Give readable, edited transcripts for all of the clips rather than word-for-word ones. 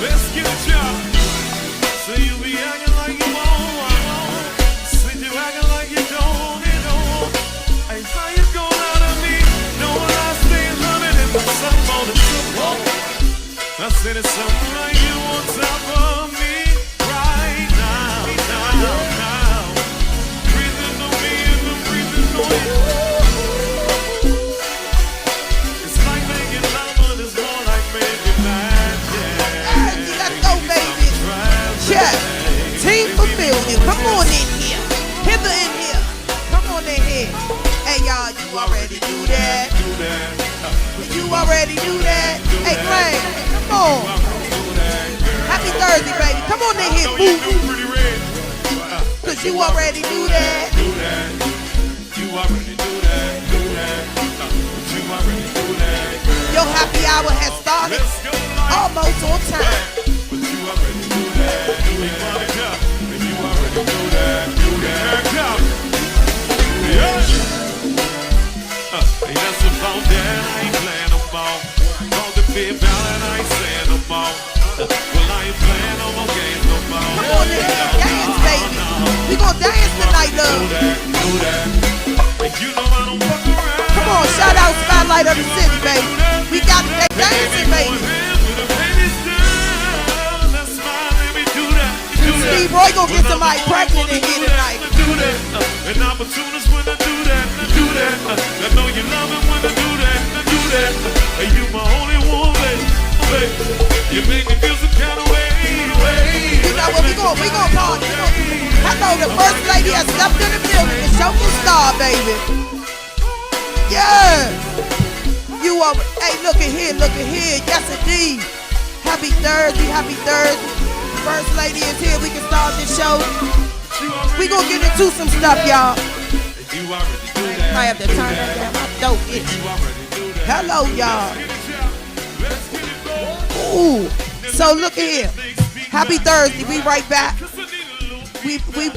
Let's get it, y'all. So you be acting like you won't. Sit you acting like you don't. Hey, how you gon' lie to me? Know when I stay running and put something on the football. I said it's something like you on top of me right now. Breathing on me and I'm breathing on you. It's like making love, but it's more like making magic. Let's go, baby. Check. Team Familiar. Come on in here. Hither in here. Come on in here. Hey, y'all, you already do that. You already do that. Hey, Glenn, come on. Happy Thursday, baby. Come on in here, boo. Cause you already do that. You already do that. You already do that. Your happy hour has started. Almost on time. But you already do that. You already do that. Hey, that's about that. I ain't playing no more. All the big ballin', I ain't saying no more. Well, I ain't playing no more games no more. Come on in here, dance, baby. We gon' dance tonight, love. Do that. And you know I don't fuck around. Come on, shout out Spotlight of the City, baby. We got that dancing, baby. Steve Roy gon' get somebody pregnant in here tonight. An opportunist when I do that. I know you love it when I do that. And you my only one, baby. You make me feel some kind of way. You know what, we gon' party. Hello, the first lady has stepped in the building. The show will start, baby. Yeah. You are, hey, look at here. Yes, indeed. Happy Thursday. First lady is here. We can start this show. We gonna get into some stuff, y'all. I have to turn that down. My dope itch. Hello, y'all. Ooh. So look at here. Happy Thursday. We right back.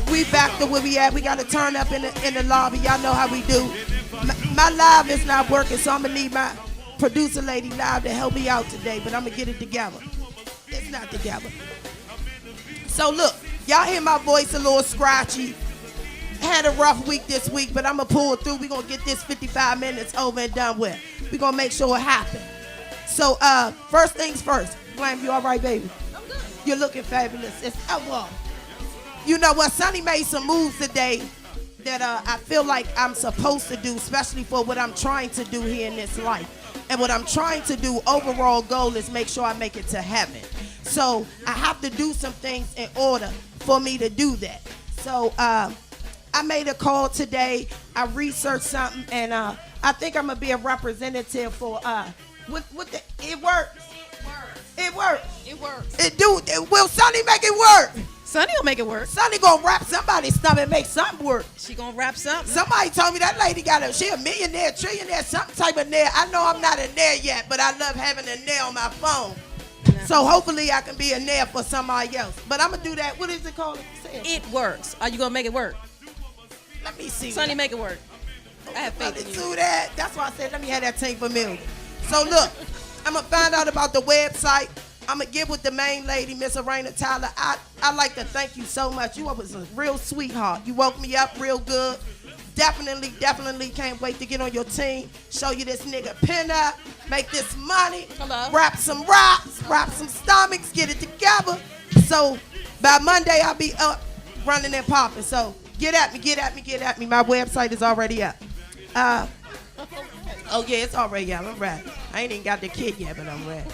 We back to where we at. We gotta turn up in the lobby. Y'all know how we do. My live is not working, so I'm gonna need my producer lady live to help me out today. But I'm gonna get it together. It's not together. So look, y'all hear my voice a little scratchy. Had a rough week this week, but I'm going to pull through. We're going to get this 55 minutes over and done with. We're going to make sure it happens. So first things first. Glam, you all right, baby? I'm good. You're looking fabulous as ever. You know what? Sonny made some moves today that I feel like I'm supposed to do, especially for what I'm trying to do here in this life. And what I'm trying to do, overall goal, is make sure I make it to heaven. So I have to do some things in order for me to do that. So I made a call today. I researched something, and I think I'm gonna be a representative for it works. It works. It do. Will Sonny make it work? Sonny will make it work. Sonny gonna wrap somebody's stomach and make something work. She gonna wrap something. Somebody told me that lady she a millionaire, trillionaire, some type of nair. I know I'm not a nair yet, but I love having a nair on my phone. So hopefully I can be a nair for somebody else. But I'm going to do that. What is it called? It works. Are you going to make it work? Let me see. Sonny, make it work. I have faith in you. Do that. That's why I said let me have that team familiar. So look, I'm going to find out about the website. I'm going to get with the main lady, Miss Arena Tyler. I'd like to thank you so much. You was a real sweetheart. You woke me up real good. Definitely can't wait to get on your team. Show you this nigga pin up, make this money. Hello. Wrap some raps, wrap some stomachs, get it together. So by Monday I'll be up, running and popping. So get at me. My website is already up. Oh yeah, it's already up. I'm ready. I ain't even got the kid yet, but I'm ready.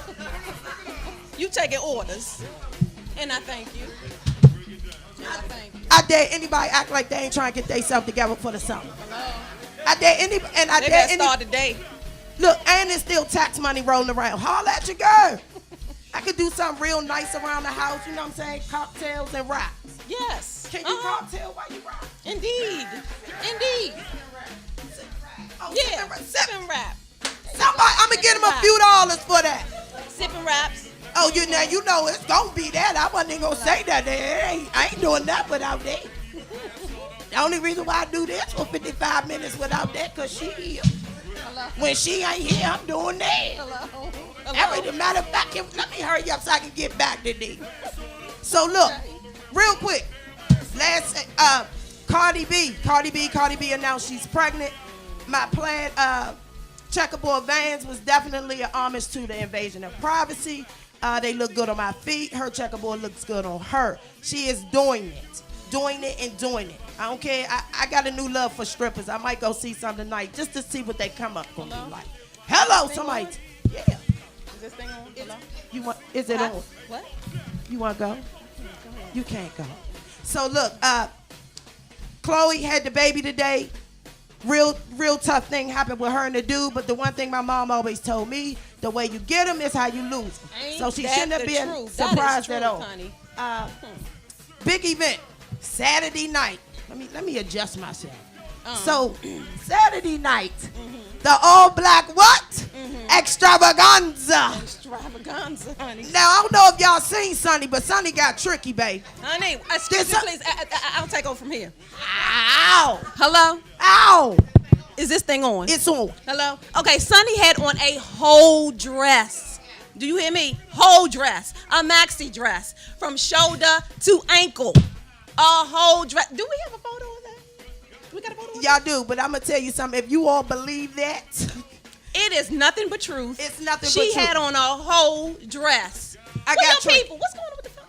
You taking orders, and I thank you. I dare anybody act like they ain't trying to get themselves together for the summer. Hello. I dare anybody, and I they dare start today. Look, and there's still tax money rolling around. Holla at your girl. I could do something real nice around the house. You know what I'm saying? Cocktails and raps. Yes. Can you cocktail while you rap? Indeed. Oh, Yeah. Sip and rap. Somebody, I'm gonna get him a few dollars for that. Sip and raps. Oh, you know it's gonna be that. I wasn't even gonna say that. I ain't doing that without that. The only reason why I do this for 55 minutes without that, cause she here. When she ain't here, I'm doing that. Hello. Every matter of fact, let me hurry up so I can get back to thee. So look, real quick. Last Cardi B announced she's pregnant. My planned checkerboard Vans was definitely an homage to the invasion of privacy. They look good on my feet. Her checkerboard looks good on her. She is doing it. I don't care. I got a new love for strippers. I might go see some tonight just to see what they come up gonna be like. Hello, somebody. Yeah. Is this thing on? Hello? You want? Is it on? What? You want to go? Go ahead. You can't go. So look, Chloe had the baby today. Real tough thing happened with her and the dude, but the one thing my mom always told me, the way you get them is how you lose them. So she shouldn't have been surprised at all. Big event, Saturday night. Let me adjust myself. So Saturday night, the all black what? Extravaganza. Extravaganza, honey. Now I don't know if y'all seen Sonny, but Sonny got tricky, babe. Honey, excuse me, please. I'll take over from here. Ow! Hello? Ow! Is this thing on? It's on. Hello? Okay, Sonny had on a whole dress. Do you hear me? Whole dress. A maxi dress. From shoulder to ankle. A whole dress. Do we have a photo of that? Do we got a photo of that? Y'all do, but I'm going to tell you something. If you all believe that, it is nothing but truth. It's nothing but truth. She truth. had on a whole dress. I got your people. What's going on with the phone?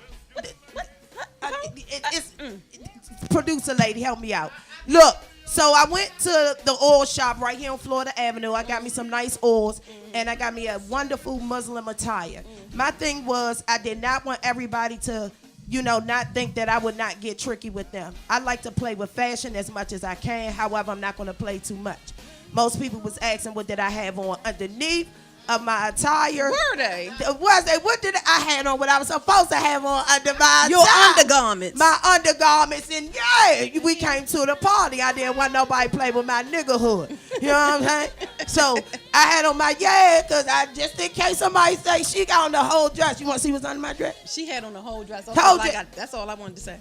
It's producer lady, help me out. Look, so I went to the oil shop right here on Florida Avenue. I got me some nice oils, and I got me a wonderful Muslim attire. My thing was I did not want everybody to, not think that I would not get tricky with them. I like to play with fashion as much as I can. However, I'm not going to play too much. Most people was asking what did I have on underneath of my attire. Were they? What did I had on? What I was supposed to have on under my your attire. undergarments. My undergarments, and yeah, we came to the party. I didn't want nobody play with my niggerhood. You know what I'm saying? So I had on my because I just in case somebody say she got on the whole dress. You want to see what's under my dress? She had on the whole dress. That's all I wanted to say.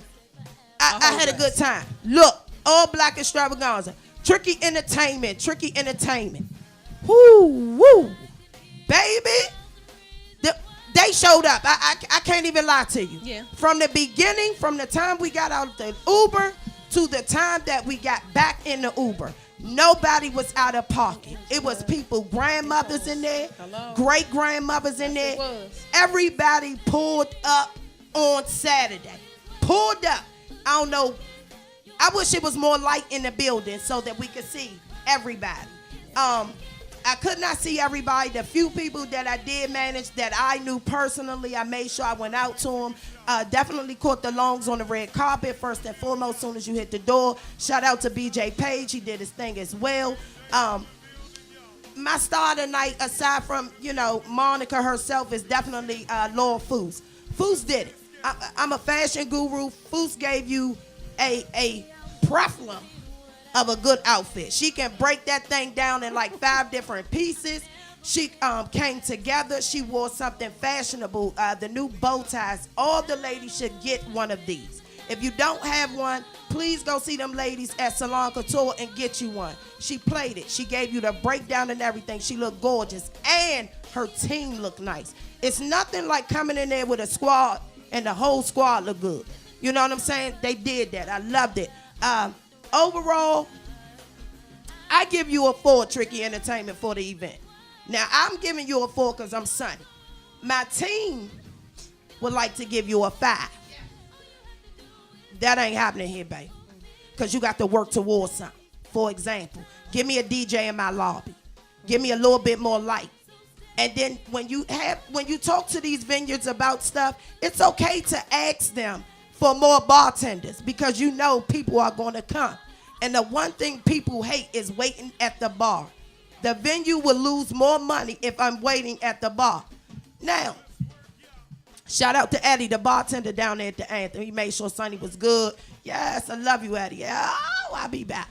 I had a good time. Look, all black extravaganza. Tricky entertainment. Woo. Baby, they showed up. I can't even lie to you. Yeah. From the beginning, from the time we got out of the Uber to the time that we got back in the Uber, nobody was out of pocket. It was people, grandmothers in there, great grandmothers in there. Everybody pulled up on Saturday. Pulled up. I don't know. I wish it was more light in the building so that we could see everybody. I could not see everybody. The few people that I did manage that I knew personally, I made sure I went out to them. Definitely caught the longs on the red carpet, first and foremost, as soon as you hit the door. Shout out to BJ Page. He did his thing as well. My star tonight, aside from, Monica herself, is definitely Laura Foos. Foos did it. I'm a fashion guru. Foos gave you a plethora of a good outfit. She can break that thing down in like 5 different pieces. She came together. She wore something fashionable. The new bow ties. All the ladies should get one of these. If you don't have one, please go see them ladies at Salon Couture and get you one. She played it. She gave you the breakdown and everything. She looked gorgeous. And her team looked nice. It's nothing like coming in there with a squad and the whole squad look good. You know what I'm saying? They did that. I loved it. Overall, I give you a 4, Tricky Entertainment, for the event. Now, I'm giving you a 4 because I'm Sonny. My team would like to give you a 5. That ain't happening here, babe. Because you got to work towards something. For example, give me a DJ in my lobby. Give me a little bit more light. And then when you talk to these vineyards about stuff, it's okay to ask them for more bartenders because people are going to come. And the one thing people hate is waiting at the bar. The venue will lose more money if I'm waiting at the bar. Now, shout out to Eddie, the bartender down there at the Anthem. He made sure Sonny was good. Yes, I love you, Eddie. Oh, I'll be back.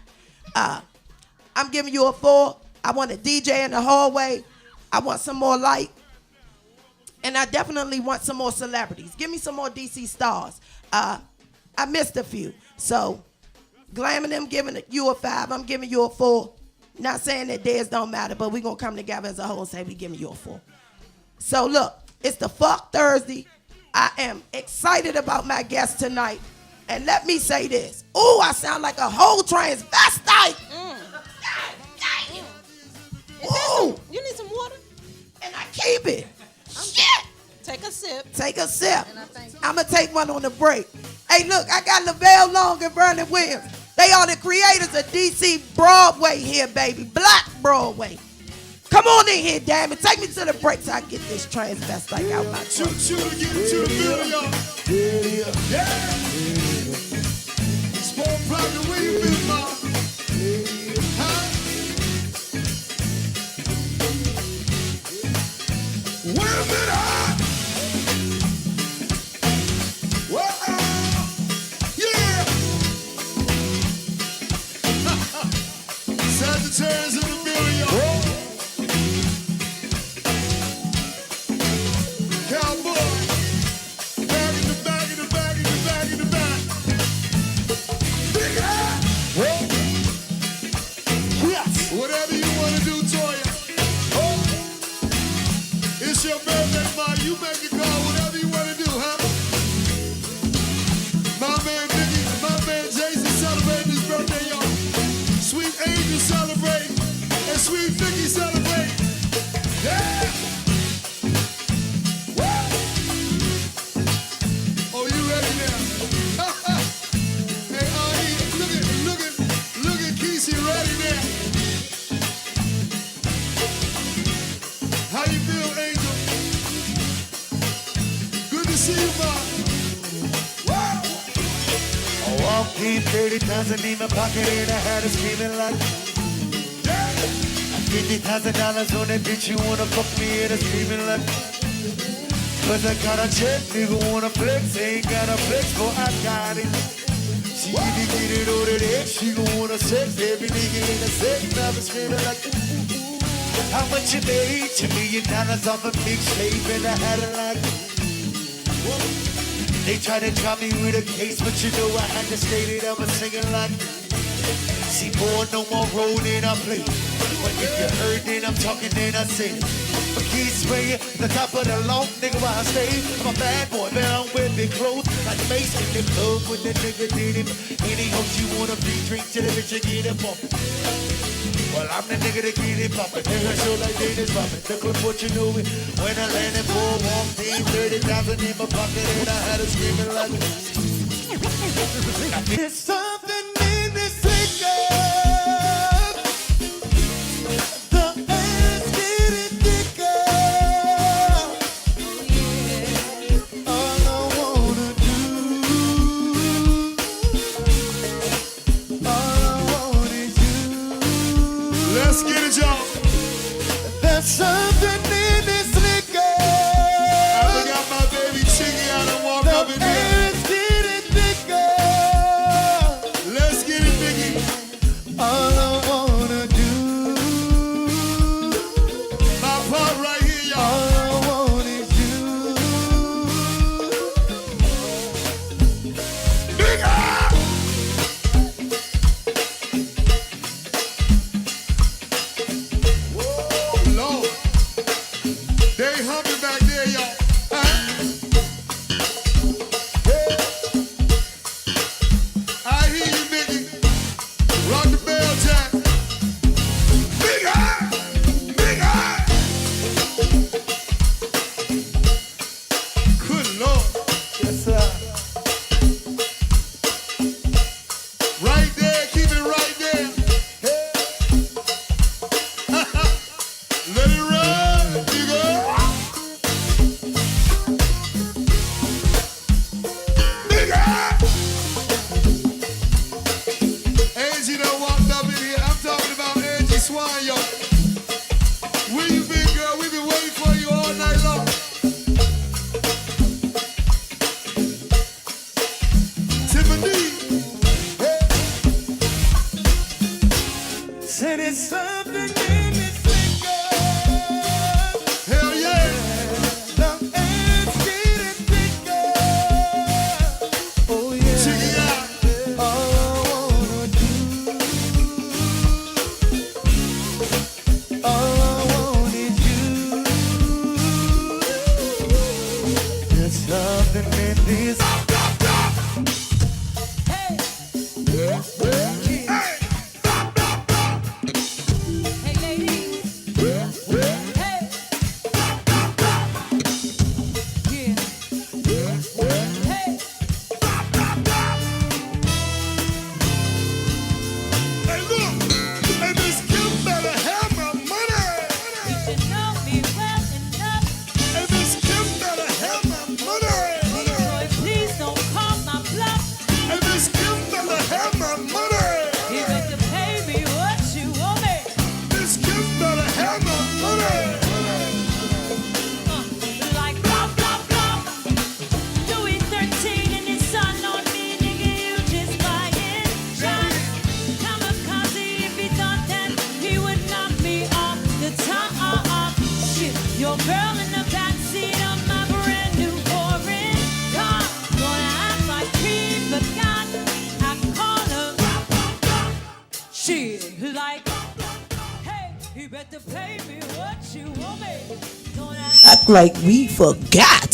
I'm giving you a 4. I want a DJ in the hallway. I want some more light. And I definitely want some more celebrities. Give me some more DC stars. I missed a few. So, Glam and them giving you a 5. I'm giving you a 4. Not saying that theirs don't matter, but we're going to come together as a whole and say we giving you a 4. So look, it's the Fuck Thursday. I am excited about my guest tonight. And let me say this. Ooh, I sound like a whole transvestite. Ooh. You need some water? And I keep it. Shit. Take a sip. Take a sip. I'm going to take one on the break. Hey, look, I got Lavelle Long and Vernon Williams. They are the creators of DC Broadway here, baby. Black Broadway. Come on in here, damn it. Take me to the break so I get this transvestite out my throat. Shoot, get into the building, y'all. Yeah. Small problem, where you been, ma? Huh? Where been at? Whoa, yeah. Sagittarius in the building, y'all. Cowboy, bag in the bag in the bag in the bag in the bag. Big hat. Whatever you want to do, Toya. Oh, it's your birthday, ma. You make it call. Whatever you want to do, huh? My man Biggie, my man Jason celebrating his birthday, y'all. Sweet Angel celebrate, and Sweet Vicky celebrate. Yeah. Oh, you ready now? Hey, look at Kesey ready now. How you feel, Angel? Good to see you, Bob. Wow. I walked in 30,000 in my pocket and I had her screaming like, Yeah. $50,000 on that bitch, you wanna fuck me and I'm screaming like, cause I got a check, nigga wanna flex, ain't got a flex, but I got it. She even get it over there, she gon' wanna sex, every nigga in the sex, now I'm screaming like, how much you made? $2 million off a big slave and I had it like, they tried to drop me with a case, but you know I had to state it, I was singing like, see, boy, no more road than I play. But if you heard, then I'm talking, then I say it. But keep spraying the top of the long nigga while I stay. I'm a bad boy, man, I'm wearing big clothes. Like Mace in the club when the nigga did him. Any hoes you wanna be, drink to the bitch and get it poppin'. Well, I'm the nigga that get it poppin'. Nigga show like they just poppin'. Look at what you doing. When I landed for walked in, 30,000 in my pocket and I had her screaming like, there's something in this liquor. The air's getting thicker. All I wanna do, all I want is you. Let's get it, y'all. There's something in this liquor. I got my baby Chingy out and walk The up in here. air's getting thicker. Let's get it, Biggie. All I wanna do, My part right here, y'all. all I want is you. Big up. Whoa, Lord. Your girl in the backseat of my brand new foreign car. Gonna act like he forgot. I call her. She like, hey, you better pay me what you owe me. Gonna Act like we forgot.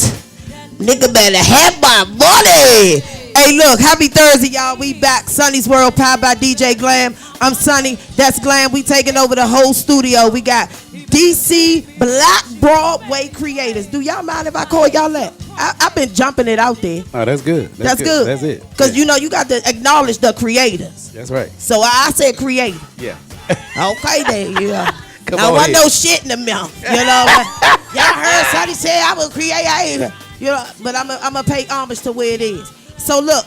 Nigga better have my money. Hey, look, happy Thursday, y'all. We back. Sonny's World, powered by DJ Glam. I'm Sonny. That's Glam. We taking over the whole studio. We got DC Black Broadway creators. Do y'all mind if I call y'all that? I've been jumping it out there. Oh, that's good. That's good. That's it. Because, you know, you got to acknowledge the creators. That's right. So I said creator. Yeah. Okay, then, yeah. Come I on want here. no shit in the mouth. You know, y'all heard Sonny say I will create. You know, but I'm gonna pay homage to where it is. So look,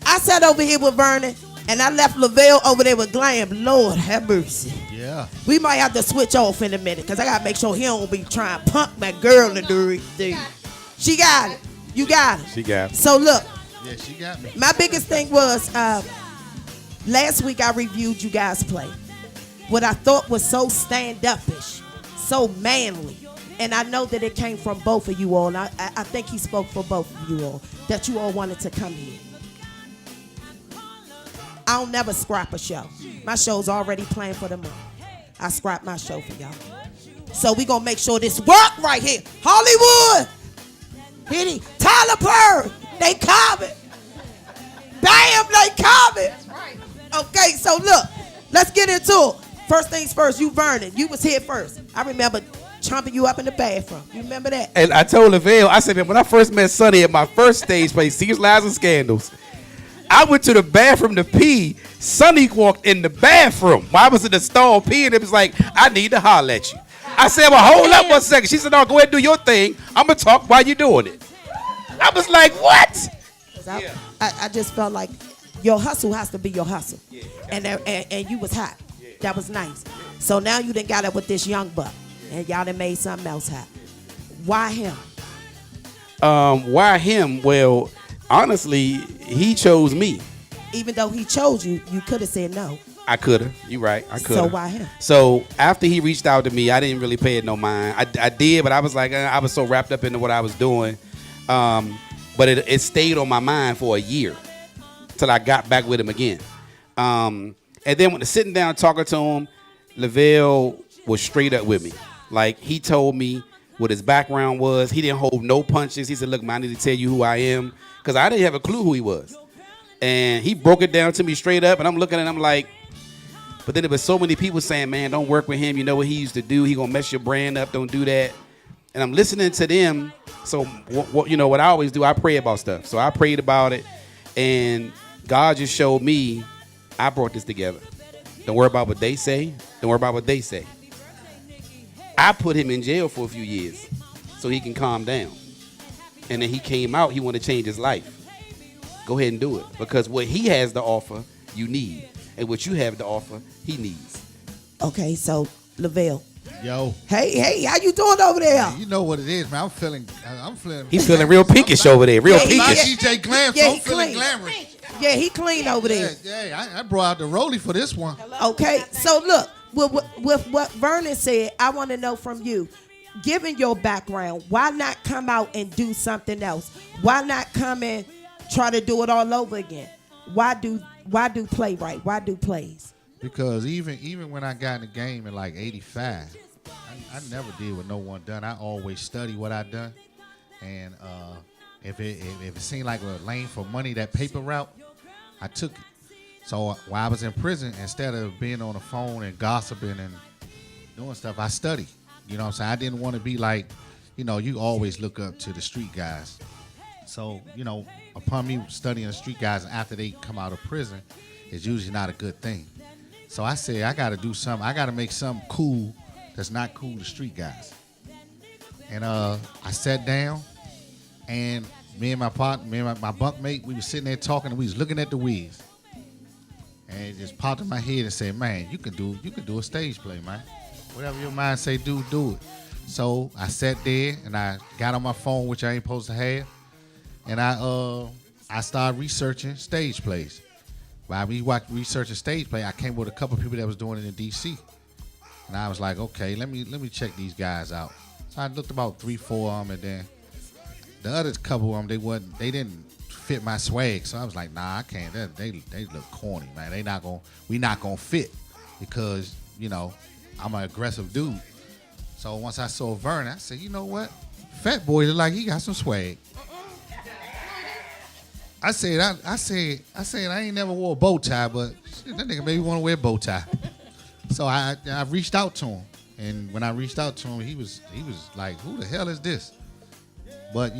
I sat over here with Vernon, and I left Lavelle over there with Glam. Lord have mercy. Yeah. We might have to switch off in a minute, because I gotta make sure he don't be trying to punk my girl to do it. She got it. You got it. She got it. So look, Yeah, she got me. my biggest thing was last week I reviewed you guys play. What I thought was so stand-up-ish, so manly. And I know that it came from both of you all. And I think he spoke for both of you all, that you all wanted to come here. I don't never scrap a show. My show's already planned for the month. I scrap my show for y'all. So we gonna make sure this work right here. Hollywood! Hit it. Tyler Perry, they coming. Bam, they coming. Okay, so look, let's get into it. First things first, you Vernon, you was here first. I remember chomping you up in the bathroom. You remember that? And I told Lavelle, I said, when I first met Sonny at my first stage play, Secrets, Lies, and Scandals, I went to the bathroom to pee. Sonny walked in the bathroom. While I was in the stall peeing, it was like, I need to holler at you. I said, well, hold up 1 second. She said, no, go ahead and do your thing. I'm going to talk while you're doing it. I was like, what? I just felt like your hustle has to be your hustle. And you was hot. That was nice. So now you done got up with this young buck. And y'all done made something else happen. Why him? Why him? Well, honestly, he chose me. Even though he chose you, you could have said no. I could have. You're right. I could have. So why him? So after he reached out to me, I didn't really pay it no mind. I did, but I was like, I was so wrapped up into what I was doing. But it stayed on my mind for a year till I got back with him again. And then when sitting down talking to him, Lavelle was straight up with me. Like, he told me what his background was. He didn't hold no punches. He said, look, man, I need to tell you who I am. Because I didn't have a clue who he was. And he broke it down to me straight up. And I'm looking at him like, but then there was so many people saying, man, don't work with him. You know what he used to do. He going to mess your brand up. Don't do that. And I'm listening to them. So, you know, what I always do, I pray about stuff. So I prayed about it. And God just showed me, I brought this together. Don't worry about what they say. Don't worry about what they say. I put him in jail for a few years so he can calm down. And then he came out, he wanted to change his life. Go ahead and do it. Because what he has to offer, you need. And what you have to offer, he needs. Okay, so Lavelle. Yo. Hey, how you doing over there? You know what it is, man. I'm feeling. He's feeling real pinkish over there. Real Yeah, he- Like pinkish. DJ Glam, Yeah, so he I'm feeling clean. glamorous. Yeah, he clean over there. Yeah, I brought out the rollie for this one. Okay, so look, with what Vernon said, I want to know from you, given your background, why not come out and do something else? Why not come and try to do it all over again? Why do playwright? Why do plays? Because even when I got in the game in like 85, I never did what no one done. I always study what I done. And if it seemed like a lane for money, that paper route, I took it. So while I was in prison, instead of being on the phone and gossiping and doing stuff, I studied. You know what I'm saying? I didn't want to be like, you know, you always look up to the street guys. So, you know, upon me studying the street guys after they come out of prison, it's usually not a good thing. So I said, I got to do something. I got to make something cool that's not cool to street guys. And I sat down, and me and my bunkmate, we was sitting there talking, and we was looking at the wigs. And it just popped in my head and said, man, you can do a stage play, man. Whatever your mind say, do it. So I sat there, and I got on my phone, which I ain't supposed to have, and I started researching stage plays. While we researching stage play, I came with a couple of people that was doing it in D.C. And I was like, okay, let me check these guys out. So I looked about 3, 4 of them, and then the other couple of them, they didn't fit my swag. So I was like, nah, I can't. They look corny, man. We not gonna fit because I'm an aggressive dude. So once I saw Vernon, I said, you know what? Fat boy look like he got some swag. I said I ain't never wore a bow tie, but shit, that nigga maybe want to wear a bow tie. So I reached out to him, and when I reached out to him, he was like, who the hell is this? But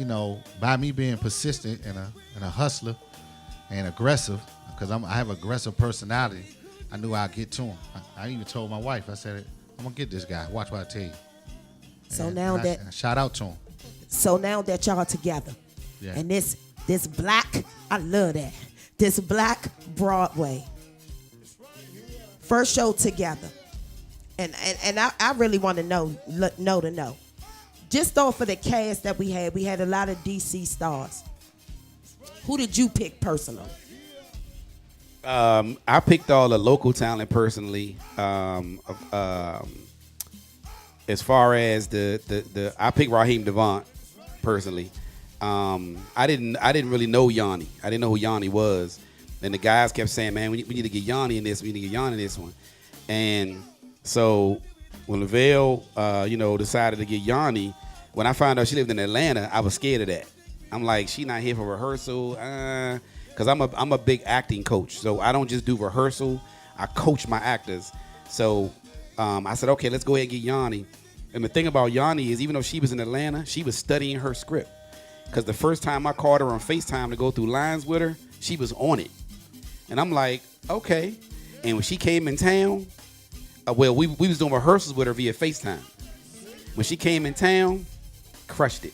by me being persistent and a hustler and aggressive, because I have aggressive personality, I knew I'd get to him. I even told my wife, I said, I'm gonna get this guy. Watch what I tell you. So And now I shout out to him. So now that y'all together, Yeah. and this black, I love that. This black Broadway first show together, and I really want to know. Just off of the cast that we had a lot of DC stars. Who did you pick personally? I picked all the local talent personally. As far as I picked Raheem Devant personally. I didn't really know Yanni. I didn't know who Yanni was. And the guys kept saying, man, we need to get Yanni in this. We need to get Yanni in this one. And so when Lavelle, decided to get Yanni, when I found out she lived in Atlanta, I was scared of that. I'm like, she not here for rehearsal, because I'm a big acting coach. So I don't just do rehearsal. I coach my actors. So I said, okay, let's go ahead and get Yanni. And the thing about Yanni is, even though she was in Atlanta, she was studying her script. Because the first time I called her on FaceTime to go through lines with her, she was on it. And I'm like, okay. And when she came in town, we was doing rehearsals with her via FaceTime. When she came in town, crushed it.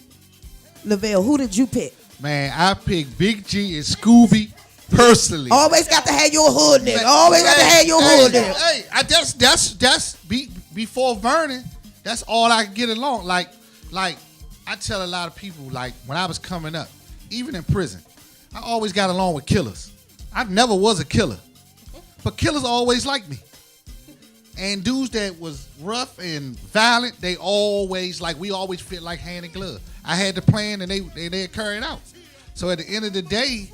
Lavelle, who did you pick? Man, I picked Big G and Scooby personally. Always got to have your hood nigga. Always got to have your hood nigga. Hey, before Vernon, that's all I could get along. Like I tell a lot of people, like when I was coming up, even in prison, I always got along with killers. I never was a killer, but killers always liked me. And dudes that was rough and violent, we always fit like hand in glove. I had the plan and they carry it out. So at the end of the day,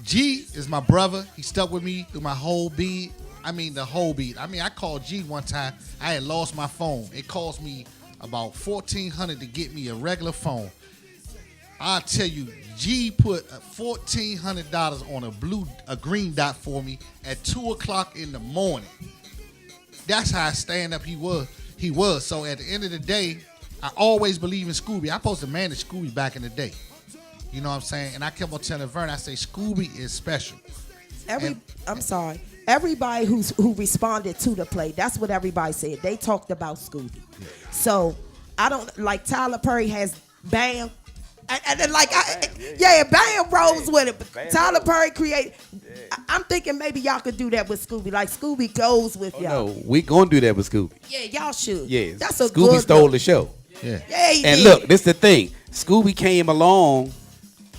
G is my brother. He stuck with me through my whole beat. The whole beat. I called G one time. I had lost my phone. It cost me about $1,400 to get me a regular phone. I'll tell you, G put $1,400 on a green dot for me at 2:00 in the morning. That's how stand up he was. So at the end of the day, I always believe in Scooby. I supposed to manage Scooby back in the day. You know what I'm saying? And I kept on telling Vern, I say Scooby is special. Everybody who responded to the play, that's what everybody said. They talked about Scooby. Yeah. So I don't like Tyler Perry has Bam. And Bam rolls with it. But Tyler Perry created. I'm thinking maybe y'all could do that with Scooby. Like Scooby goes with y'all. No, we gonna do that with Scooby. Yeah, y'all should. Yeah, that's a Scooby good stole look. the show. Yeah. He and did. Look, this the thing. Scooby came along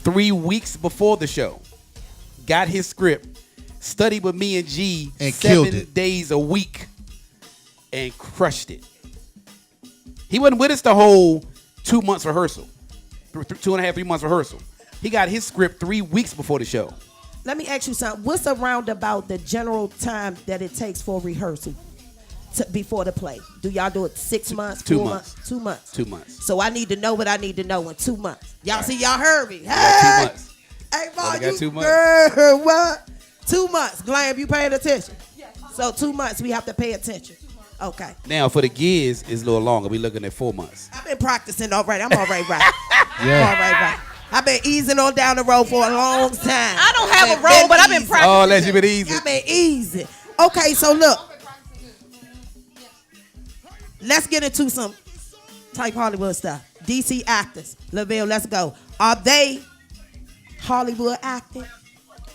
3 weeks before the show, got his script, studied with me and G and 7 days a week, and crushed it. He wasn't with us the whole 2 months rehearsal. 2.5, 3 months rehearsal. He got his script 3 weeks before the show. Let me ask you something. What's around about the general time that it takes for rehearsal before the play? Do y'all do it 6 months, 2 4 months. 2 months. 2 months. So I need to know what I need to know in 2 months. Y'all see, y'all heard me. Hey, 2 months. Hey, Well, boy, got 2 months. Girl, what? 2 months. Glam, you paying attention? So 2 months, we have to pay attention. Okay. Now for the gears, it's a little longer. We looking at 4 months. I've been practicing already. I'm already right. Yeah. I'm already right. I've been easing on down the road for a long time. I don't have a road, but I've been practicing. Oh, unless you been easy. I've been easy. Okay, so look. Let's get into some type Hollywood stuff. DC actors. Lavelle, let's go. Are they Hollywood acting?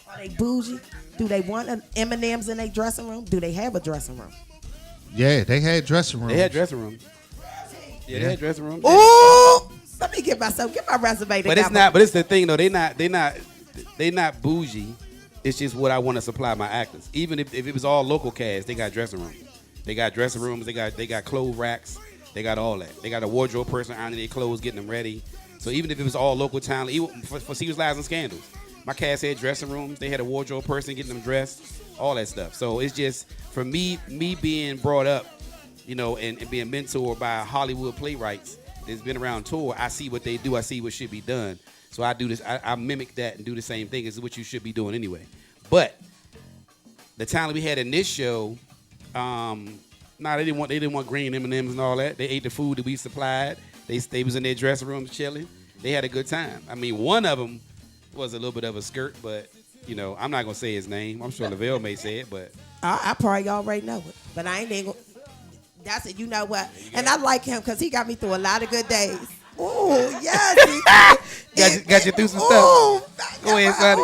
Are they bougie? Do they want M&Ms in their dressing room? Do they have a dressing room? Yeah, they had dressing rooms. They had dressing rooms. Yeah, they had dressing rooms. Ooh! Let me get my resume together. But it's not. But it's the thing though. They not bougie. It's just what I want to supply my actors. Even if it was all local cast, they got dressing rooms. They got dressing rooms. They got clothes racks. They got all that. They got a wardrobe person ironing their clothes, getting them ready. So even if it was all local talent, even for Secrets, Lies, and Scandals, my cast had dressing rooms. They had a wardrobe person getting them dressed, all that stuff. So it's just, for me being brought up, and being mentored by Hollywood playwrights that's been around tour, I see what they do. I see what should be done. So I do this. I mimic that and do the same thing. It's what you should be doing anyway. But the talent we had in this show, they didn't want green M&Ms and all that. They ate the food that we supplied. They was in their dressing rooms chilling. They had a good time. I mean, one of them was a little bit of a skirt, but I'm not gonna say his name. I'm sure Lavelle may say it, but I probably already know it, but I ain't gonna. That's it. You know what? And I like him because he got me through a lot of good days. Ooh, yes. got you through some stuff. Go ahead, Sonny.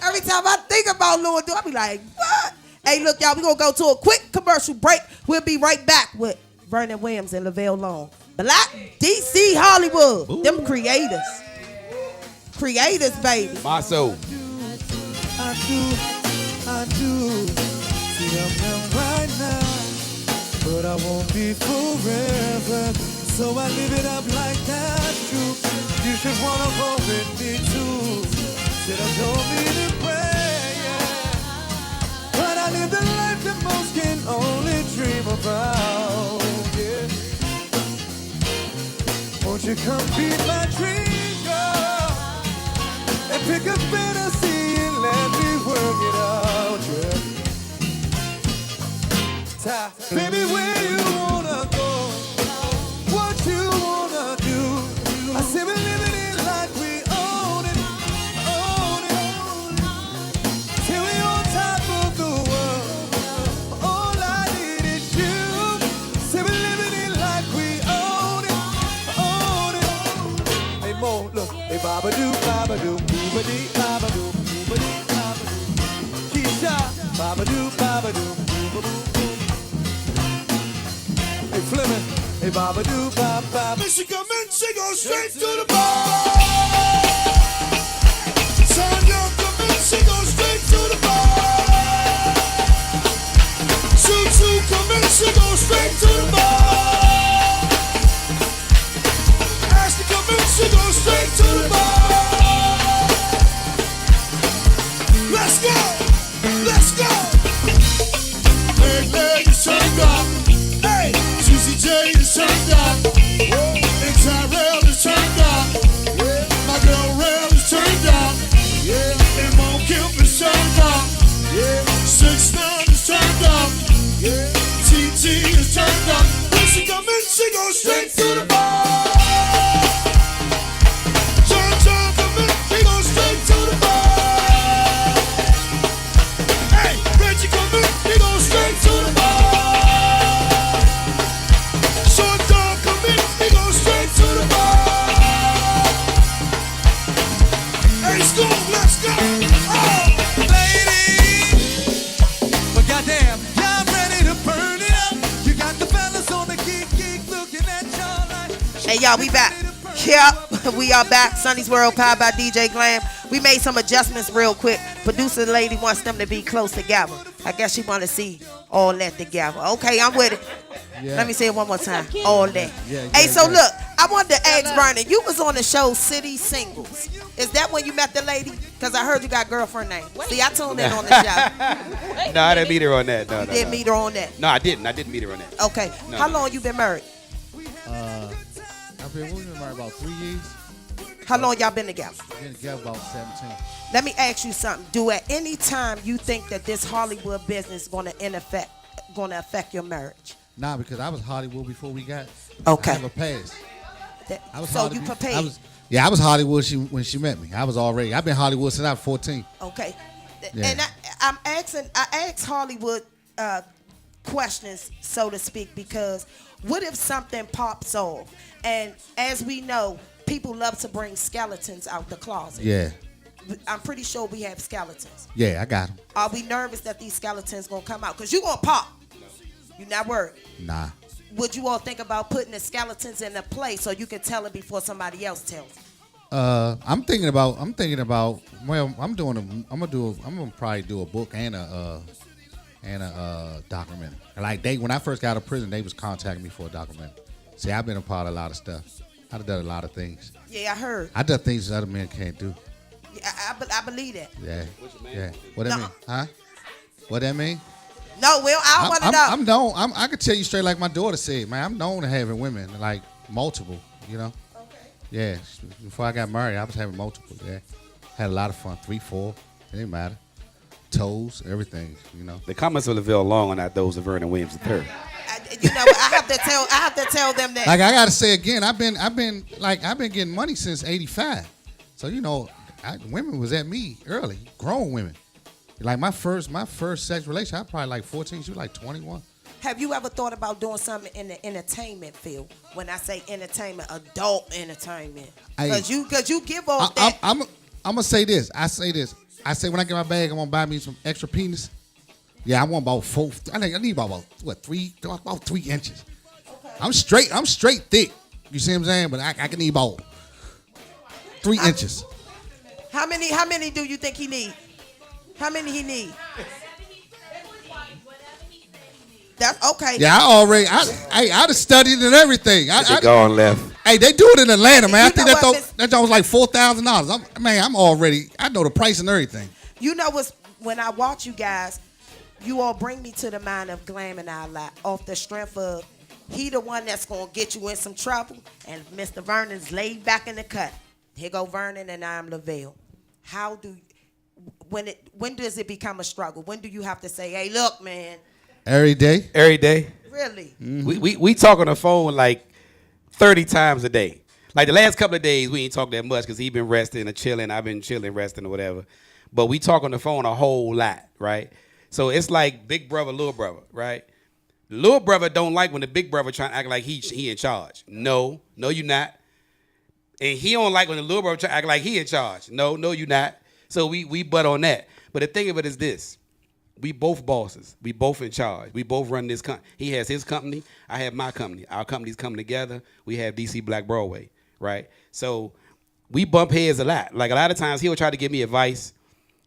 Every time I think about Lil Duke, I be like, what? Hey, look, y'all, we gonna go to a quick commercial break. We'll be right back with Vernon Williams and Lavelle Long. Black DC Hollywood. Ooh. Them creators. Creators, baby. My soul. I do. See, I'm young right now, but I won't be forever. So I live it up like that's true. You should wanna roll with me too. Said I don't mean to pray, yeah. But I live the life that most can only dream about, yeah. Won't you come be my dream, girl, and pick a fantasy and let me work it out, yeah. Baby, where you wanna go? What you wanna do? I say we're living it like we own it, own it. Till we on top of the world. All I need is you. Say we're living it like we own it, own it. Hey Mo, look, hey babadoo, babadoo, boobadee, babadoo, boobadee, babadoo. Keisha, babadoo, babadoo, boobadoo. Hey Fleming, hey babadoo, babadoo. She come in, she go straight to the bar. Sonya come in, she go straight to the bar. Choo come in, she go straight to the bar. Ashley come in, she go straight to the bar. Let's go, let's go. Leg is turned up. Hey, Juicy J is turned up. And Tyrell is turned up. My girl Rail is turned up. And Mo Kemp is turned up. 6ix9ine is turned up. TT is turned up. When she come in, she goes straight to the bar. John come in, he goes straight to the bar. Hey, Reggie come in, he goes straight to the bar. Short dog come in, he goes straight to the bar. Hey, school, let's go. Oh, ladies, but goddamn, y'all ready to burn it up? You got the fellas on the geek looking at y'all like. Hey, y'all, we back. Yep, we are back. Sonny's World, powered by DJ Glam. We made some adjustments real quick. Producer lady wants them to be close together. I guess she want to see all that together. Okay, I'm with it. Yeah. Let me say it one more time. All that. Yeah, Hey, so yeah. look, I wanted to ask Vernon, you was on the show City Singles. Is that when you met the lady? Because I heard you got girlfriend name. See, I tuned in on the show. No, I didn't meet her on that. No, Didn't meet her on that. No, I didn't. I didn't meet her on that. Okay. No, How no. long you been married? We've been married about 3 years. How long y'all been together? Been together about 17. Let me ask you something. Do at any time you think that this Hollywood business is gonna affect your marriage? Nah, because I was Hollywood before we got. Okay. I have a past. I was So Hollywood- you prepared? I was Hollywood when she met me. I've been Hollywood since I was 14. Okay. Yeah. And I ask Hollywood questions, so to speak, because what if something pops off? And as we know, people love to bring skeletons out the closet. Yeah. I'm pretty sure we have skeletons. Yeah, I got them. Are we nervous that these skeletons gonna come out? Because you're gonna pop. You're not worried. Nah. Would you all think about putting the skeletons in a place so you can tell it before somebody else tells it? I'm thinking about. Well, I'm gonna probably do a book and and a documentary. Like when I first got out of prison, they was contacting me for a documentary. See, I've been a part of a lot of stuff. I've done a lot of things. Yeah, I heard. I done things that other men can't do. Yeah, I believe that. Yeah. Yeah. What that mean? Huh? What that mean? No, Will, I want to know. I'm known. I could tell you straight like my daughter said, man. I'm known to having women, like multiple, you know? Okay. Yeah. Before I got married, I was having multiple, yeah. Had a lot of fun. 3, 4. It didn't matter. Toes, everything, you know. The comments of Lavelle Long are not those of Vernon Williams III. I have to tell them that. Like I gotta say again, I've been getting money since '85. So you know, women was at me early, grown women. Like my first sex relation, I was probably like 14. She was like 21. Have you ever thought about doing something in the entertainment field? When I say entertainment, adult entertainment, because you give off that. I'm gonna say this. I say when I get my bag, I'm gonna buy me some extra penis. Yeah, I want about 4. I need about 3 inches. Okay. I'm straight thick. You see what I'm saying? But I can need about 3 inches. How many do you think he need? How many he need? That's okay. Yeah, I done studied and everything. I gone left. Hey, they do it in Atlanta, man. I think what, that was like $4,000. I know the price and everything. You know what's, when I watch you guys, you all bring me to the mind of Glam and I a lot, off the strength of he the one that's gonna get you in some trouble, and Mr. Vernon's laid back in the cut. Here go Vernon and I'm Lavelle. When does it become a struggle? When do you have to say, hey, look, man? Every day. Really? Mm-hmm. We talk on the phone like 30 times a day. Like the last couple of days, we ain't talk that much because he been resting or chilling. I've been chilling, resting or whatever. But we talk on the phone a whole lot, right? So it's like big brother, little brother, right? Little brother don't like when the big brother trying to act like he in charge. No, you not. And he don't like when the little brother try to act like he in charge. No, you not. So we butt on that. But the thing of it is this. We both bosses. We both in charge. We both run this company. He has his company. I have my company. Our companies come together. We have DC Black Broadway, right? So we bump heads a lot. Like a lot of times he'll try to give me advice.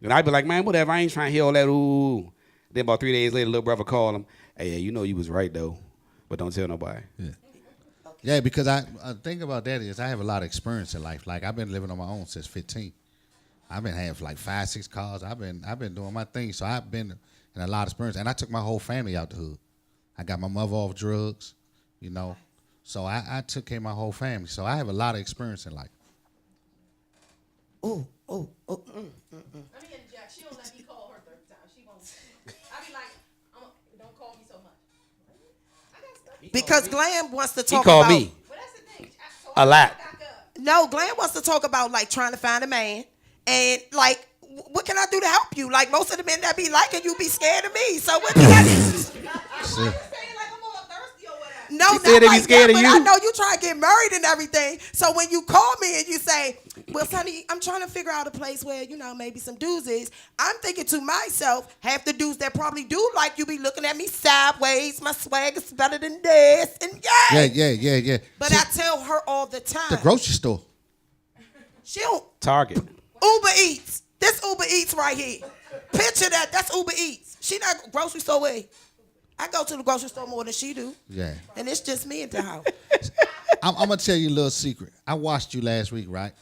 And I'd be like, man, whatever. I ain't trying to hear all that. Ooh. Then about 3 days later, little brother called him. Hey, you know you was right, though. But don't tell nobody. Yeah, because I think about that is I have a lot of experience in life. Like I've been living on my own since 15. I've been having like 5, 6 cars. I've been doing my thing. So I've been in a lot of experience. And I took my whole family out the hood. I got my mother off drugs, you know. So I took care of my whole family. So I have a lot of experience in life. Let me interject. She don't let me call her 30 times. She won't. I be like, don't call me so much. Because Glam wants to talk He called about. me. Well, that's the thing. A lot. No, Glam wants to talk about like trying to find a man and like what can I do to help you? Like most of the men that be liking you be scared of me. So what do I do? No, she not said they be like scared that, of but you. I know you trying to get married and everything. So when you call me and you say, well, Sonny, I'm trying to figure out a place where, you know, maybe some dudes is, I'm thinking to myself, half the dudes that probably do like you be looking at me sideways. My swag is better than this. And Yeah. But See, I tell her all the time. the grocery store. She don't. Target. Uber Eats. This Uber Eats right here. Picture that. That's Uber Eats. She not grocery store way. I go to the grocery store more than she do. Yeah. And it's just me at the house. I'm gonna tell you a little secret. I watched you last week, right?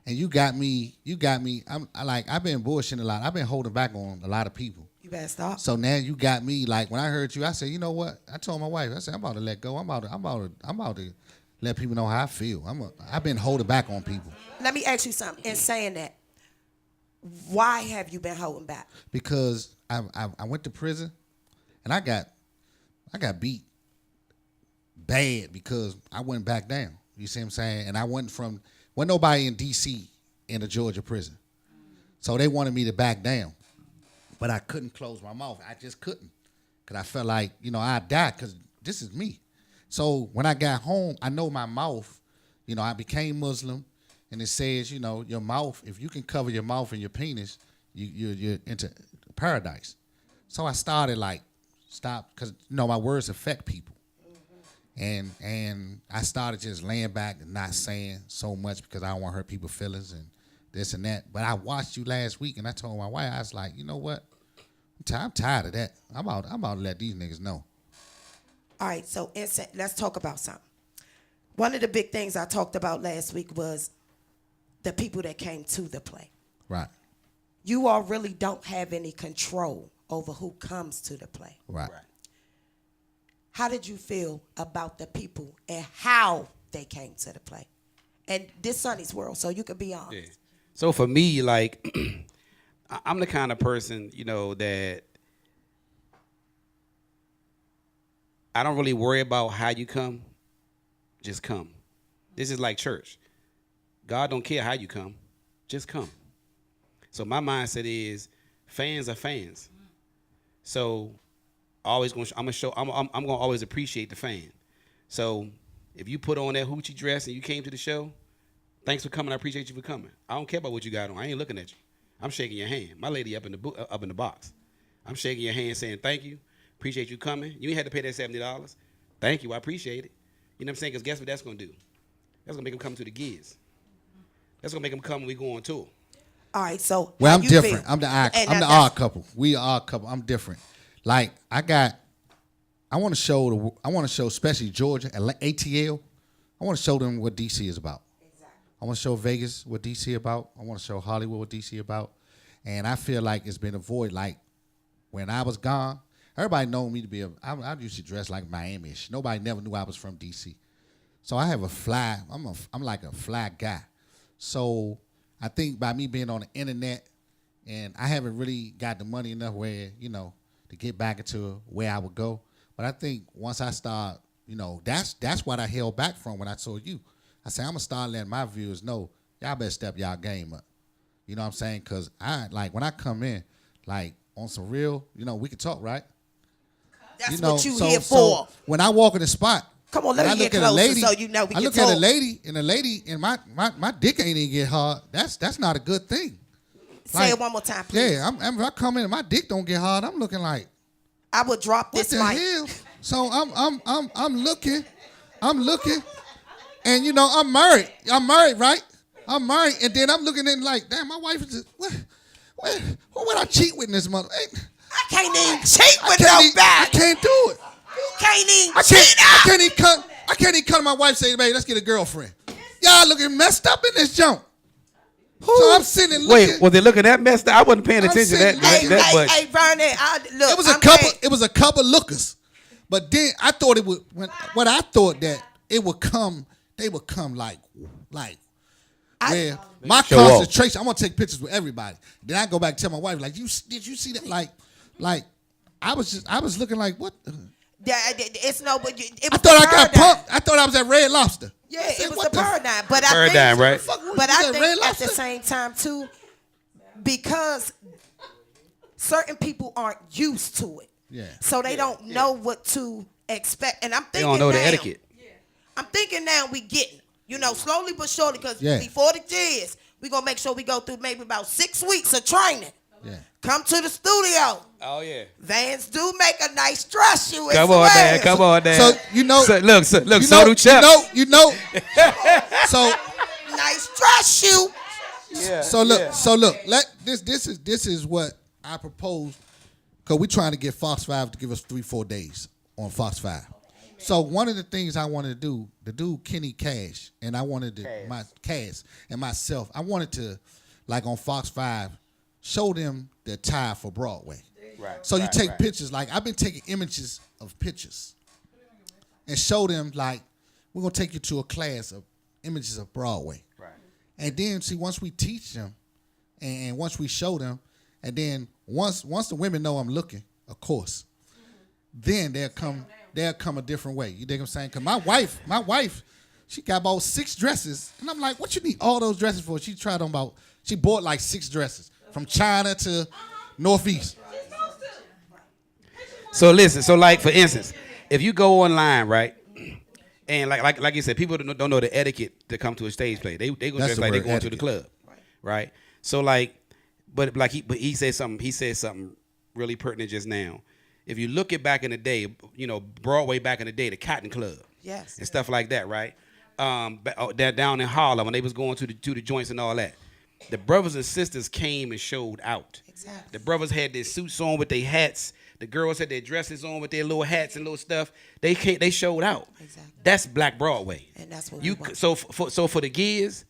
And you got me. I've been bullshitting a lot. I've been holding back on a lot of people. You better stop. So now you got me. Like when I heard you, I said, you know what? I told my wife, I said, I'm about to let go. I'm about to let people know how I feel. I've been holding back on people. Let me ask you something. In saying that, why have you been holding back? Because I went to prison, and I got beat bad because I went back down. You see what I'm saying? And I wasn't nobody in D.C. in a Georgia prison. So they wanted me to back down. But I couldn't close my mouth. I just couldn't. Because I felt like, I'd die because this is me. So when I got home, I know my mouth, I became Muslim. And it says, your mouth, if you can cover your mouth and your penis, you're into paradise. So I started stop, because, my words affect people. And I started just laying back and not saying so much because I don't want to hurt people's feelings and this and that. But I watched you last week and I told my wife, I was like, you know what? I'm I'm tired of that. I'm about to let these niggas know. All right, so let's talk about something. One of the big things I talked about last week was the people that came to the play. Right. You all really don't have any control over who comes to the play. Right. How did you feel about the people and how they came to the play? And this Sonny's world, so you can be honest. Yeah. So for me, like, I'm the kind of person, that I don't really worry about how you come. Just come. This is like church. God don't care how you come. Just come. So my mindset is fans are fans. So I'm gonna always appreciate the fan. So if you put on that hoochie dress and you came to the show, thanks for coming. I appreciate you for coming. I don't care about what you got on. I ain't looking at you. I'm shaking your hand. My lady up in the box. I'm shaking your hand saying thank you. Appreciate you coming. You ain't had to pay that $70. Thank you. I appreciate it. You know what I'm saying? Because guess what that's going to do? That's going to make them come to the gigs. That's going to make them come when we go on tour. All right, so Well, how I'm you different. feel? I'm the And odd couple. We are odd couple. I'm different. Like I want to show especially Georgia, ATL. I want to show them what DC is about. I want to show Vegas what DC about. I want to show Hollywood what DC about. And I feel like it's been avoided. Like when I was gone, everybody know me to be I used to dress like Miami-ish. Nobody never knew I was from DC. So I have I'm like a fly guy. So I think by me being on the internet, and I haven't really got the money enough where, to get back into where I would go. But I think once I start, that's what I held back from when I told you. I said, I'm going to start letting my viewers know, y'all better step y'all game up. You know what I'm saying? Because when I come in, like, on some real, we can talk, right? That's what you here for. When I walk in the spot, Come on, let me get closer so you know we I can look talk. at a lady, and my dick ain't even get hard. That's not a good thing. Say it one more time, please. Yeah, if I come in and my dick don't get hard, I'm looking like, I would drop what this the mic. hell? So I'm looking, and I'm married, right? I'm married, and then I'm looking at it like, damn, my wife is just, what would I cheat with in this mother? I can't even cheat with I nobody. can't do it. You can't even I cheat can't even come to my wife and say, babe, let's get a girlfriend. Y'all looking messed up in this junk. So I'm sitting and looking. Wait, was they looking that messed up? I wasn't paying attention to that much. Hey, Vernon, look. It was a couple lookers. But then I thought it would, that it would come, they would come like where my show concentration, I'm going to take pictures with everybody. Then I go back and tell my wife, like, did you see that? Like, I was looking like, what? It's no, but it was I thought I got paradigm. punked. I thought I was at Red Lobster. Yeah, I said, it was what a paradigm. But I Paradigm, right? But I Red think at Lobster? the same time too, because certain people aren't used to it. Yeah. So they don't know what to expect. And I'm They thinking don't know the now, etiquette. I'm thinking now we getting, slowly but surely, because Yeah. before the years, we're going to make sure we go through maybe about 6 weeks of training. Yeah. Come to the studio. Oh, yeah. Vans do make a nice dress shoe. as Come on, well. Dad. Come on, Dad. So, Look, you so know, do Chuck. So Nice dress shoe. Yeah, So look. This is what I propose, because we're trying to get Fox 5 to give us 3-4 days on Fox 5. So one of the things I wanted to do, the dude Kenny Cash, and I wanted to my Cash and myself, I wanted to, like on Fox 5, show them the attire for Broadway. Right. So you take pictures, like I've been taking images of pictures and show them, like, we're gonna take you to a class of images of Broadway. Right. And then see, once we teach them and once we show them, and then once the women know I'm looking, of course, then they'll come a different way. You dig what I'm saying? Because my wife, she got about 6 dresses. And I'm like, what you need all those dresses for? She bought like 6 dresses from China to Northeast. So listen, so like for instance, if you go online, right, and like you said, people don't know the etiquette to come to a stage play. They go dress like they're going to the club, right? So like, but he said something really pertinent just now. If you look at back in the day, Broadway back in the day, the Cotton Club, Yes. and stuff like that, right? That down in Harlem when they was going to the joints and all that. The brothers and sisters came and showed out. Exactly. The brothers had their suits on with their hats. The girls had their dresses on with their little hats and little stuff. They showed out. Exactly. That's Black Broadway. And that's what You we want. so for the Gears,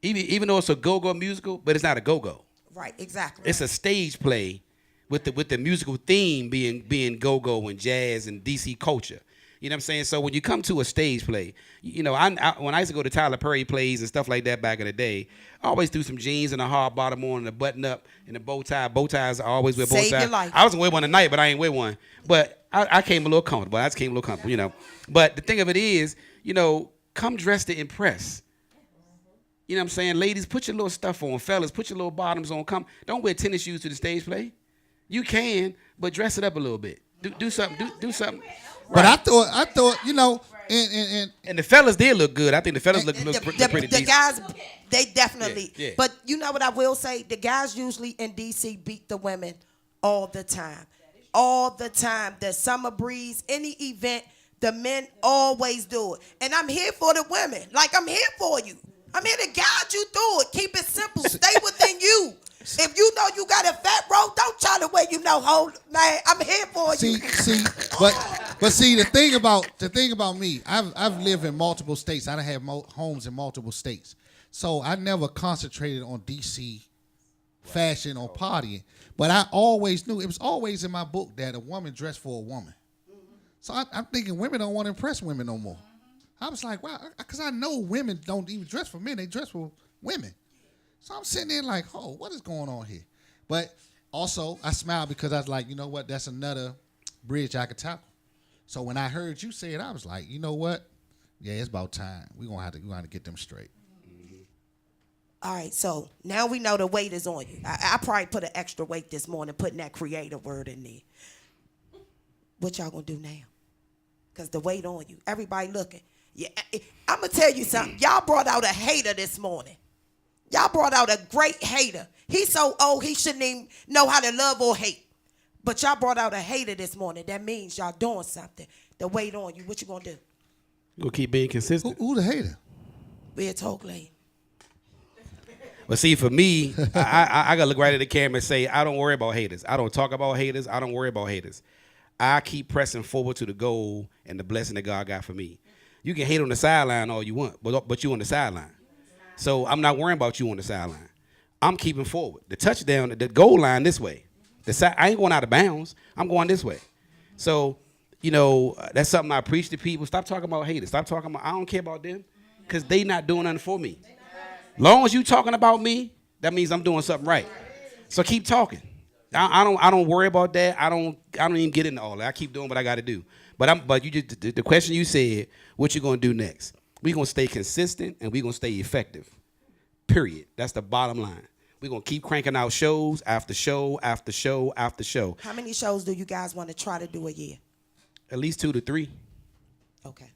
even though it's a go-go musical, but it's not a go-go. Right, exactly. It's a stage play with the musical theme being go-go and jazz and DC culture. You know what I'm saying? So when you come to a stage play, you know, when I used to go to Tyler Perry plays and stuff like that back in the day, I always threw some jeans and a hard bottom on and a button up and a bow tie. Bow ties, I always wear bow ties. Save your life. I was gonna wear one tonight, but I ain't wear one. But I came a little comfortable. I just came a little comfortable, you know. But the thing of it is, you know, come dressed to impress. You know what I'm saying? Ladies, put your little stuff on. Fellas, put your little bottoms on. Don't wear tennis shoes to the stage play. You can, but dress it up a little bit. Do something. Do something. But I thought, you know, and the fellas did look good. I think the fellas look pretty the decent. guys, they definitely. Yeah. But you know what I will say? The guys usually in DC beat the women all the time. All the time. The summer breeze, any event, the men always do it. And I'm here for the women. Like, I'm here for you. I'm here to guide you through it. Keep it simple. Stay within you. If you know you got a fat roll, don't try to wear hold man. I'm here for you. But see the thing about me, I've lived in multiple states. I done had homes in multiple states, so I never concentrated on DC fashion or partying. But I always knew, it was always in my book, that a woman dressed for a woman. So I'm thinking women don't want to impress women no more. I was like, wow, because I know women don't even dress for men; they dress for women. So I'm sitting there like, oh, what is going on here? But also, I smiled because I was like, you know what? That's another bridge I could tackle. So when I heard you say it, I was like, you know what? Yeah, it's about time. We're going to have to get them straight. All right, so now we know the weight is on you. I probably put an extra weight this morning putting that creative word in there. What y'all going to do now? Because the weight on you. Everybody looking. Yeah, I'm going to tell you something. Y'all brought out a hater this morning. Y'all brought out a great hater. He's so old, he shouldn't even know how to love or hate. But y'all brought out a hater this morning. That means y'all doing something. The weight on you. What you going to do? You gonna keep being consistent. Who the hater? Be a talk lady. But see, for me, I gotta look right at the camera and say, I don't worry about haters. I don't talk about haters. I don't worry about haters. I keep pressing forward to the goal and the blessing that God got for me. You can hate on the sideline all you want, but you on the sideline. So I'm not worrying about you on the sideline. I'm keeping forward. The touchdown, the goal line this way. I ain't going out of bounds. I'm going this way. So, you know, that's something I preach to people. Stop talking about haters. Stop talking about, I don't care about them because they not doing nothing for me. Long as you talking about me, that means I'm doing something right. So keep talking. I don't worry about that. I don't even get into all that. I keep doing what I got to do. But you just the question you said, what you gonna do next? We gonna stay consistent and we gonna stay effective. Period. That's the bottom line. We're gonna keep cranking out shows after show after show after show. How many shows do you guys want to try to do a year? At least 2 to 3. Okay.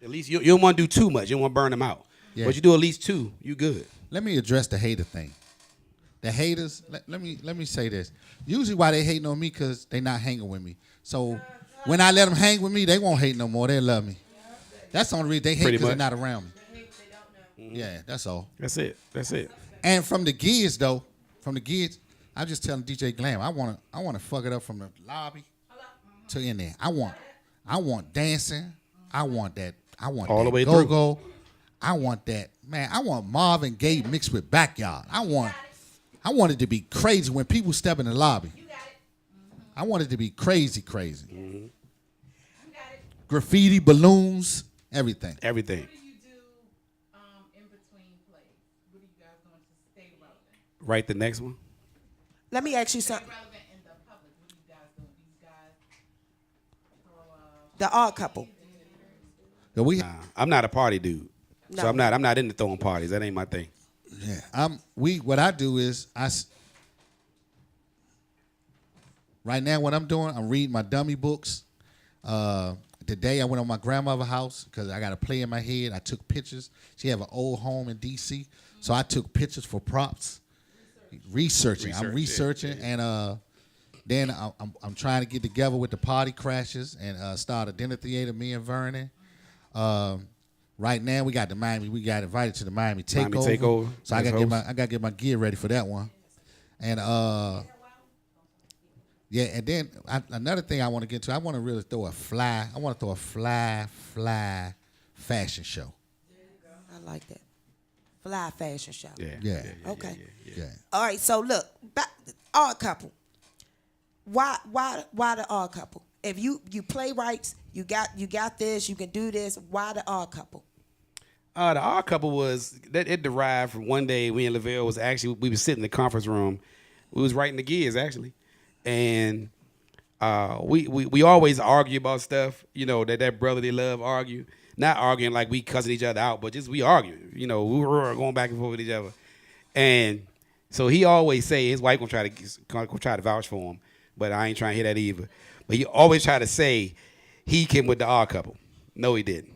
At least you don't want to do too much. You don't want to burn them out. Yeah. But you do at least 2, you good. Let me address the hater thing. The haters, let me say this. Usually why they hating on me because they not hanging with me. So when I let them hang with me, they won't hate no more. They love me. That's the only reason they hate because they're not around me. Yeah, that's all. That's it. And from the gigs, I'm just telling DJ Glam, I wanna fuck it up from the lobby to in there. I want dancing. I want All that the way go-go. I want that, man. I want Marvin Gaye mixed with backyard. I want it to be crazy when people step in the lobby. I want it to be crazy. Mm-hmm. Graffiti, balloons, everything. Everything. What do you do in between plays? What are you guys doing to stay relevant? Right, the next one. Let me ask you something. Relevant in the public. What are you guys doing? These guys throw The odd couple. I'm not a party dude. No. So I'm not into throwing parties. That ain't my thing. Yeah, what I do is right now what I'm doing, I'm reading my dummy books. Today I went on my grandmother's house because I got a play in my head. I took pictures. She have an old home in D.C., so I took pictures for props. Researching. I'm researching, and then I'm trying to get together with the Party Crashers and start a dinner theater. Me and Vernon. Right now we got the Miami. We got invited to the Miami Miami Takeover. Takeover. So I As gotta get my gear ready for that one. And yeah, and then another thing I want to get to. I want to really throw a fly. I want to throw a fly fashion show. I like that. Fly fashion show. Yeah. Okay. Yeah. All right. So look, odd couple. Why the odd couple? If you playwrights, you got this, you can do this. Why the odd couple? The odd couple was that it derived from one day we in Lavelle was actually we was sitting in the conference room. We was writing the gigs actually, and we always argue about stuff. You know that brotherly love argue, not arguing like we cussing each other out, but just we argue. You know we were going back and forth with each other, and so he always say his wife gonna try to vouch for him, but I ain't trying to hear that either. But he always try to say he came with the odd couple. No, he didn't.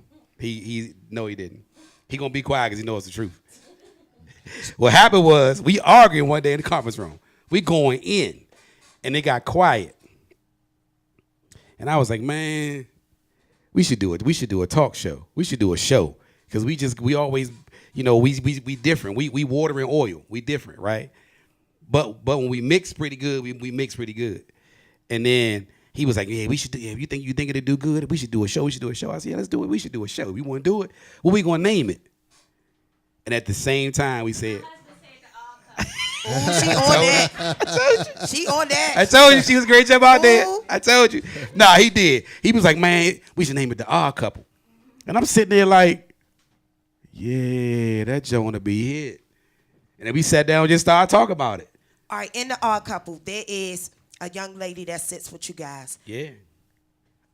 No, he didn't. He gonna be quiet because he knows the truth. What happened was we arguing one day in the conference room. We going in, and they got quiet. And I was like, man, we should do it. We should do a talk show. We should do a show because we always, you know, we different. We water and oil. We different, right? But when we mix pretty good, we mix pretty good. And then he was like, yeah, we should do. Yeah, you think it'll do good? We should do a show. We should do a show. I said, yeah, let's do it. We should do a show. We want to do it. What we gonna name it? And at the same time, we said. Ooh, she on that. She on that. I told you she was a great job out there. Ooh. I told you. Nah, he did. He was like, man, we should name it the Odd Couple. And I'm sitting there like, yeah, that joint wanna be hit. And then we sat down and just started talking about it. All right, in the odd couple, there is a young lady that sits with you guys. Yeah.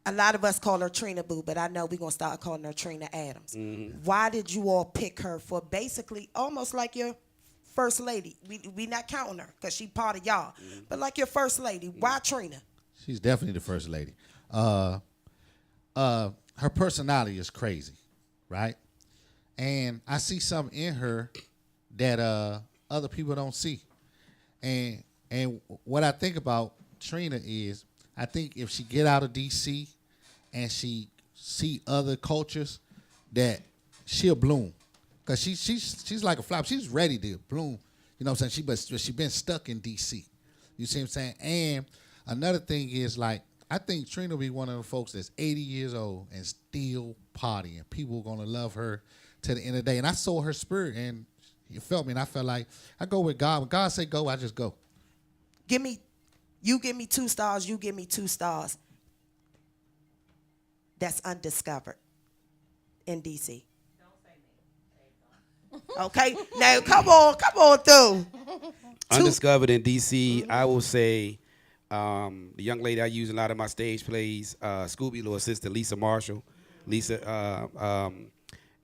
A lot of us call her Trina Boo, but I know we're going to start calling her Trina Adams. Mm-hmm. Why did you all pick her for basically almost like your first lady? We not counting her because she part of y'all. Mm-hmm. But like your first lady, why Trina? She's definitely the first lady. Her personality is crazy, right? And I see something in her that other people don't see. And what I think about Trina is, I think if she get out of D.C. and she see other cultures, that she'll bloom. Cause she's like a flower. She's ready to bloom. You know what I'm saying? But she been stuck in D.C. You see what I'm saying? And another thing is like, I think Trina will be one of the folks that's 80 years old and still partying. People are gonna love her to the end of the day. And I saw her spirit, and you felt me, and I felt like I go with God. When God say go, I just go. You give me 2 stars, you give me 2 stars. That's undiscovered in D.C. Okay, now come on through. Undiscovered in D.C., I will say the young lady I use in a lot of my stage plays, Scooby, little sister, Lisa Marshall.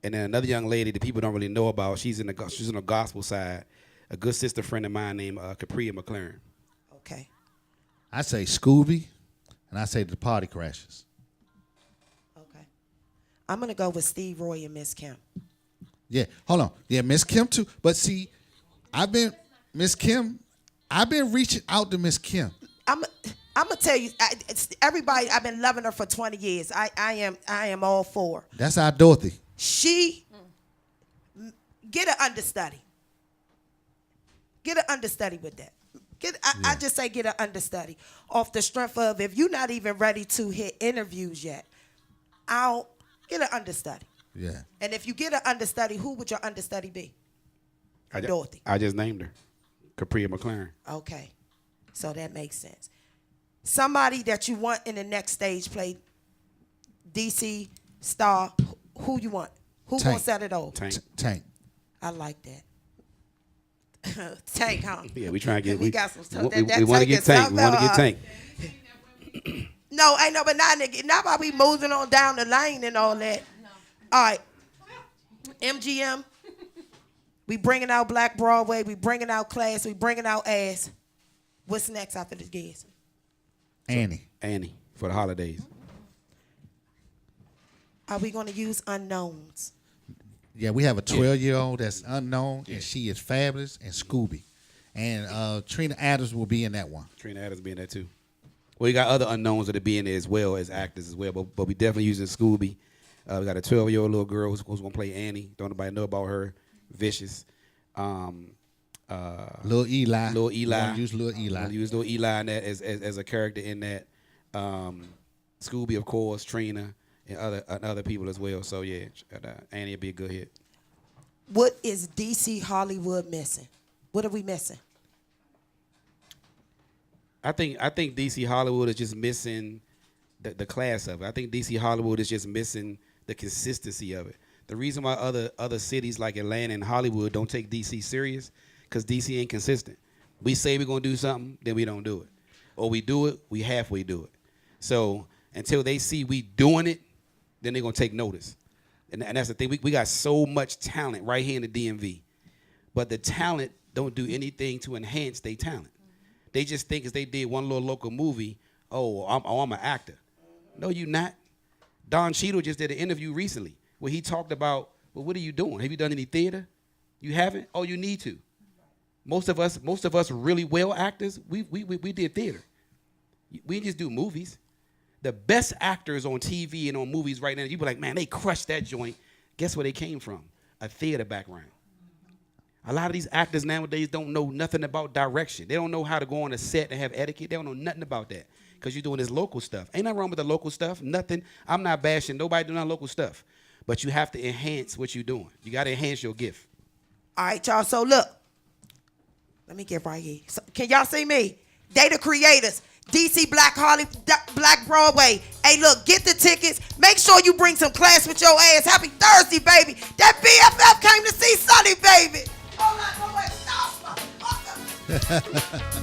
And then another young lady that people don't really know about, she's on the gospel side, a good sister friend of mine named Capria McLaren. Okay. I say Scooby, and I say the Party Crashers. Okay. I'm going to go with Steve Roy and Miss Kim. Yeah, hold on. Yeah, Miss Kim too. But see, I've been reaching out to Miss Kim. I'm gonna tell you, everybody. I've been loving her for 20 years. I am all for. That's our Dorothy. She get an understudy. Get an understudy with that. I just say get an understudy off the strength of if you're not even ready to hit interviews yet. I'll get an understudy. Yeah. And if you get an understudy, who would your understudy be? Dorothy. I just named her, Capria McLaren. Okay, so that makes sense. Somebody that you want in the next stage play, DC star. Who you want? Who gonna set it over? Tank. I like that. Tank, huh? Yeah, we trying to get. We got some stuff. We want to get Tank. We want to get Tank. No, I know, but not while we moving on down the lane and all that. All right, MGM. We bringing out Black Broadway. We bringing out class. We bringing out ass. What's next after the gigs? Annie for the holidays. Are we going to use unknowns? Yeah, we have a 12-year-old that's unknown, and she is fabulous, and Scooby. And Trina Adams will be in that one. Trina Adams be in there too. Well, you got other unknowns that will be in there as well as actors as well, but we definitely using Scooby. We got a 12-year-old little girl who's gonna play Annie. Don't nobody know about her. Vicious. Little Eli. Little Eli. Wanna use Little Eli. We'll use Little Eli in that as a character in that. Scooby, of course, Trina, and other people as well. So yeah, Annie would be a good hit. What is DC Hollywood missing? What are we missing? I think DC Hollywood is just missing the class of it. I think DC Hollywood is just missing the consistency of it. The reason why other cities like Atlanta and Hollywood don't take DC serious, because DC ain't consistent. We say we're gonna do something, then we don't do it. Or we do it, we halfway do it. So until they see we doing it, then they're gonna take notice. And that's the thing. We got so much talent right here in the DMV. But the talent don't do anything to enhance their talent. They just think as they did one little local movie, I'm an actor. No, you not. Don Cheadle just did an interview recently where he talked about, well, what are you doing? Have you done any theater? You haven't? Oh, you need to. Most of us really well actors, we did theater. We didn't just do movies. The best actors on TV and on movies right now, you be like, man, they crushed that joint. Guess where they came from? A theater background. A lot of these actors nowadays don't know nothing about direction. They don't know how to go on a set and have etiquette. They don't know nothing about that because you're doing this local stuff. Ain't nothing wrong with the local stuff. Nothing. I'm not bashing nobody doing that local stuff. But you have to enhance what you're doing. You got to enhance your gift. All right, y'all. So look, let me get right here. So, can y'all see me? They the creators. DC Black Broadway. Hey, look, get the tickets. Make sure you bring some class with your ass. Happy Thursday, baby. That BFF came to see Sunny, baby. Hold on, no way. Stop, motherfucker.